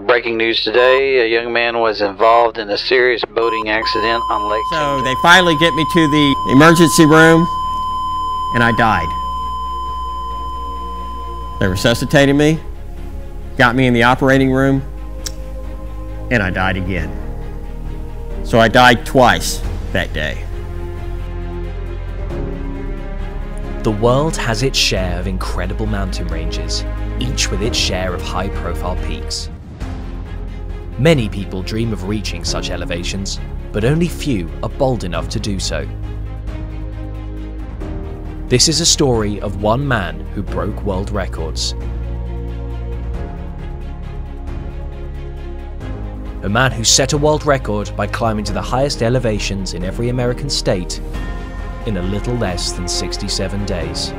Breaking news today, a young man was involved in a serious boating accident on Lake. So they finally get me to the emergency room, and I died. They resuscitated me, got me in the operating room, and I died again. So I died twice that day. The world has its share of incredible mountain ranges, each with its share of high-profile peaks. Many people dream of reaching such elevations, but only few are bold enough to do so. This is a story of one man who broke world records. A man who set a world record by climbing to the highest elevations in every American state in a little less than 67 days.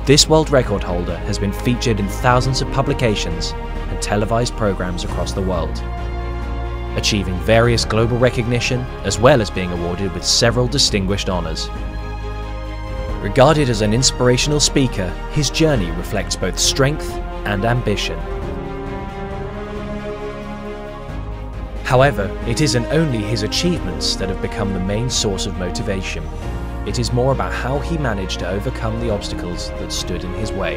This world record holder has been featured in thousands of publications and televised programs across the world, achieving various global recognition as well as being awarded with several distinguished honours. Regarded as an inspirational speaker, his journey reflects both strength and ambition. However, it isn't only his achievements that have become the main source of motivation. It is more about how he managed to overcome the obstacles that stood in his way.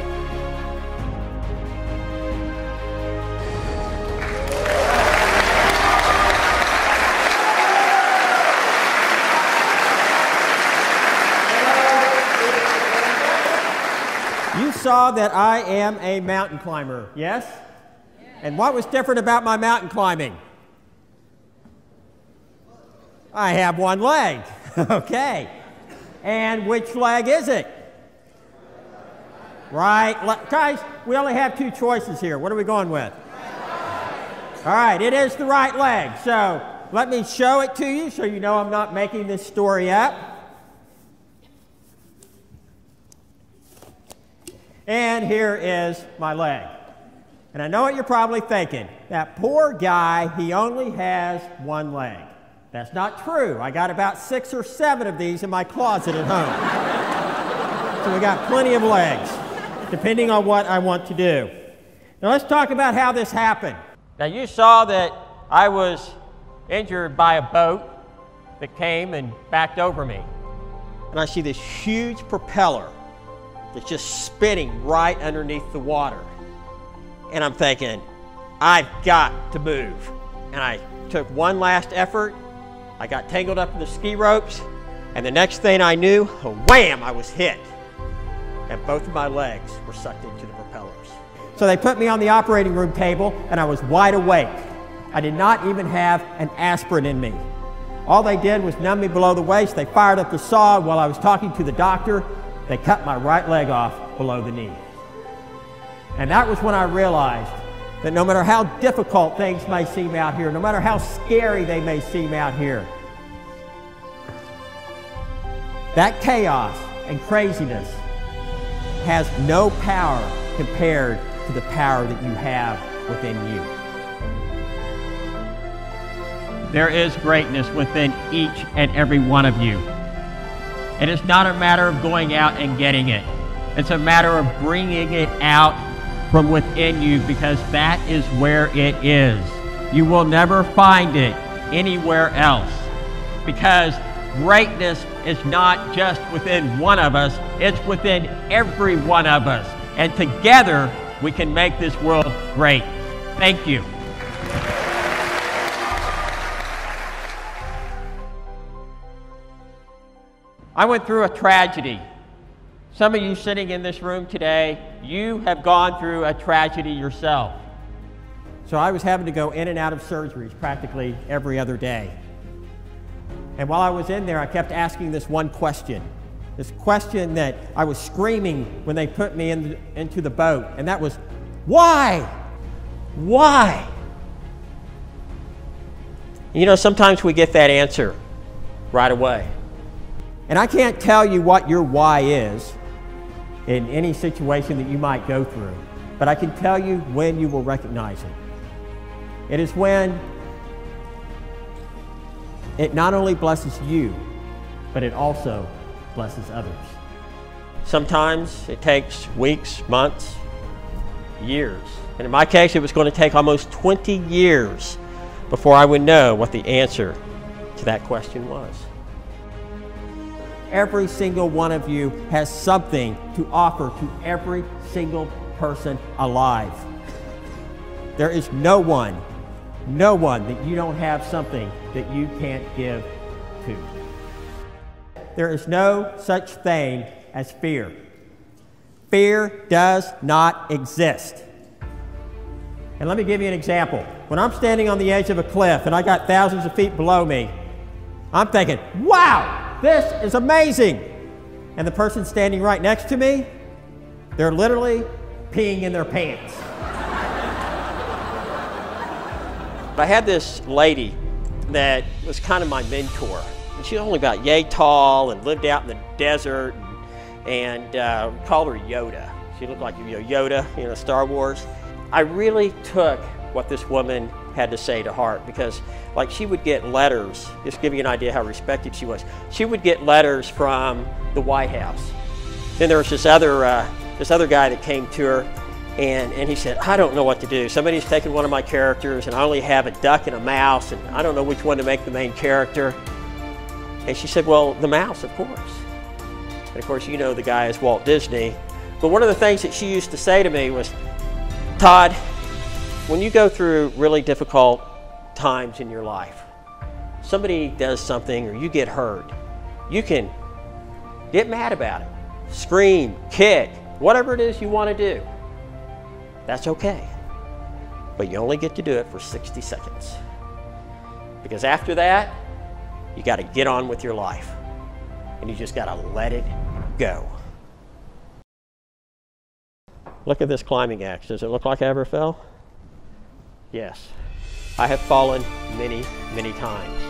You saw that I am a mountain climber, yes? And what was different about my mountain climbing? I have one leg. Okay. And which leg is it? Right. Guys, we only have two choices here. What are we going with? All right, it is the right leg. So let me show it to you so you know I'm not making this story up. And here is my leg. And I know what you're probably thinking. That poor guy, he only has one leg. That's not true. I got about 6 or 7 of these in my closet at home. So we got plenty of legs, depending on what I want to do. Now let's talk about how this happened. Now you saw that I was injured by a boat that came and backed over me. And I see this huge propeller that's just spinning right underneath the water. And I'm thinking, I've got to move. And I took one last effort. I got tangled up in the ski ropes, and the next thing I knew, wham, I was hit. And both of my legs were sucked into the propellers. So they put me on the operating room table, and I was wide awake. I did not even have an aspirin in me. All they did was numb me below the waist. They fired up the saw while I was talking to the doctor. They cut my right leg off below the knee. And that was when I realized that no matter how difficult things may seem out here, no matter how scary they may seem out here, that chaos and craziness has no power compared to the power that you have within you. There is greatness within each and every one of you. And it's not a matter of going out and getting it. It's a matter of bringing it out from within you, because that is where it is. You will never find it anywhere else, because greatness is not just within one of us, it's within every one of us. And together we can make this world great. Thank you. I went through a tragedy. Some of you sitting in this room today, you have gone through a tragedy yourself. So I was having to go in and out of surgeries practically every other day. And while I was in there, I kept asking this one question. This question that I was screaming when they put me into the boat. And that was, why? Why? You know, sometimes we get that answer right away. And I can't tell you what your why is, in any situation that you might go through. But I can tell you when you will recognize it. It is when it not only blesses you, but it also blesses others. Sometimes it takes weeks, months, years. And in my case, it was going to take almost 20 years before I would know what the answer to that question was. Every single one of you has something to offer to every single person alive. There is no one that you don't have something that you can't give to. There is no such thing as fear. Fear does not exist. And let me give you an example. When I'm standing on the edge of a cliff and I got thousands of feet below me, I'm thinking, wow, this is amazing. And the person standing right next to me, they're literally peeing in their pants. I had this lady that was kind of my mentor. And she was only about yay tall and lived out in the desert, and we called her Yoda. She looked like Yoda, Star Wars. I really took what this woman had to say to heart, because like she would get letters, just to give you an idea how respected she was. She would get letters from the White House. Then there was this other guy that came to her, and he said, I don't know what to do. Somebody's taken one of my characters and I only have a duck and a mouse, and I don't know which one to make the main character. And she said, well, the mouse, of course. And of course, you know the guy is Walt Disney. But one of the things that she used to say to me was, Todd, when you go through really difficult times in your life, somebody does something or you get hurt, you can get mad about it, scream, kick, whatever it is you want to do. That's okay. But you only get to do it for 60 seconds. Because after that, you got to get on with your life. And you just got to let it go. Look at this climbing axe. Does it look like I ever fell? Yes. I have fallen many, many times.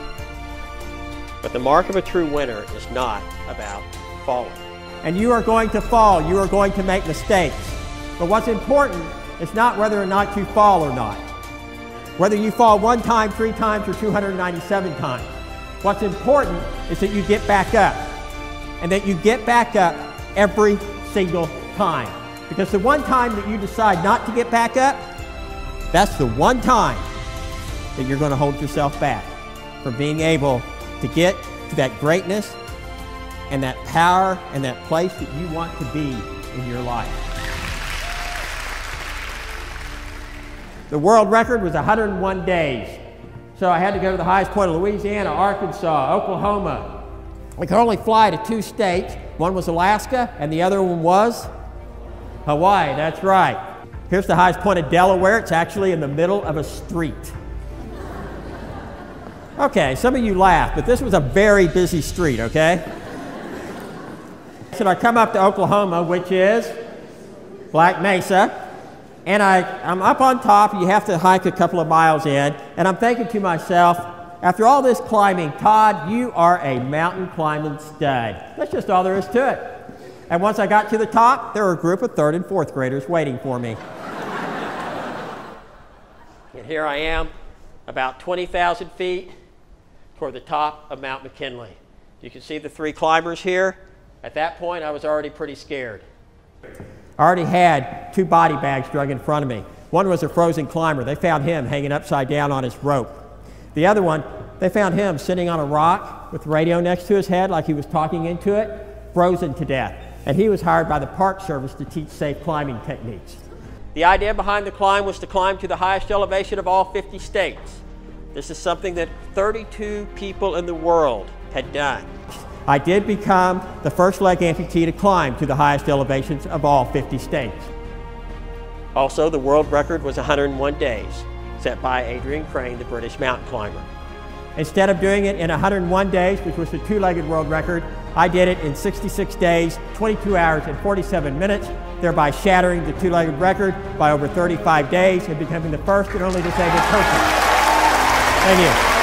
But the mark of a true winner is not about falling. And you are going to fall. You are going to make mistakes. But what's important is not whether or not you fall or not. Whether you fall 1 time, 3 times, or 297 times. What's important is that you get back up. And that you get back up every single time. Because the one time that you decide not to get back up, that's the one time that you're going to hold yourself back from being able to get to that greatness and that power and that place that you want to be in your life. The world record was 101 days. So I had to go to the highest point of Louisiana, Arkansas, Oklahoma. I could only fly to 2 states. One was Alaska and the other one was Hawaii. That's right. Here's the highest point of Delaware. It's actually in the middle of a street. Okay, some of you laugh, but this was a very busy street, okay? So I come up to Oklahoma, which is Black Mesa, and I'm up on top. You have to hike a couple of miles in, and I'm thinking to myself, after all this climbing, Todd, you are a mountain climbing stud. That's just all there is to it. And once I got to the top, there were a group of 3rd and 4th graders waiting for me. And here I am, about 20,000 feet toward the top of Mount McKinley. You can see the 3 climbers here. At that point, I was already pretty scared. I already had 2 body bags drug in front of me. One was a frozen climber. They found him hanging upside down on his rope. The other one, they found him sitting on a rock with the radio next to his head like he was talking into it, frozen to death. And he was hired by the Park Service to teach safe climbing techniques. The idea behind the climb was to climb to the highest elevation of all 50 states. This is something that 32 people in the world had done. I did become the first leg amputee to climb to the highest elevations of all 50 states. Also, the world record was 101 days, set by Adrian Crane, the British mountain climber. Instead of doing it in 101 days, which was the 2-legged world record, I did it in 66 days, 22 hours, and 47 minutes, thereby shattering the 2-legged record by over 35 days and becoming the first and only disabled person. Thank you.